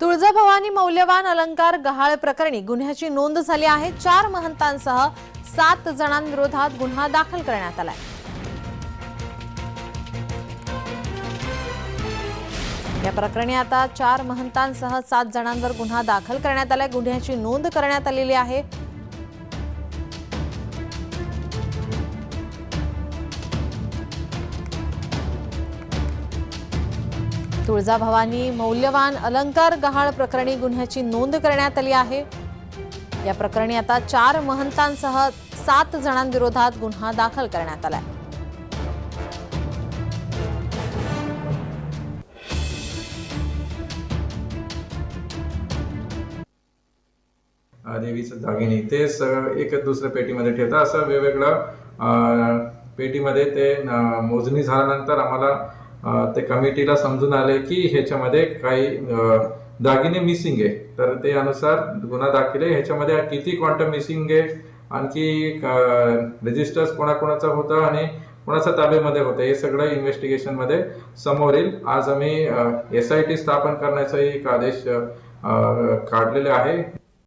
तुळजाभवानी मौल्यवान अलंकार गहाळ प्रकरणी गुन्ह्याची नोंद झाली आहे। 4 महंतांसह 7 जणांविरोधात गुन्हा दाखल करण्यात आलाय। या प्रकरणी आता 4 महंतांसह 7 जणांवर गुन्हा दाखल करण्यात आलाय। गुन्ह्याची नोंद करण्यात आलेली आहे। तुळजाभवानी मौल्यवान अलंकार गहाळ प्रकरणी गुन्ह्याची नोंद करण्यात आली आहे। या प्रकरणी आता 4 महंतांसह 7 जणांविरोधात गुन्हा दाखल करण्यात आलाय। देवीचे दागिने ते एक दुसऱ्या पेटीमध्ये ठेवतात। असं वेगवेगळं पेटीमध्ये ते मोजणी झाल्यानंतर आम्हाला ते कमिटीला समजून आले की ह्याच्यामध्ये काही दागिने मिसिंग आहे। तर ते अनुसार गुन्हा दाखल आहे। ह्याच्यामध्ये किती क्वांटम मिसिंग आहे, आणखी रजिस्टर्स कोणाकोणाचा होता आणि कोणाच्या ताब्यामध्ये होतं, हे सगळं इन्व्हेस्टिगेशन मध्ये समोर येईल। आज आम्ही SIT स्थापन करण्याचा एक आदेश काढलेला आहे।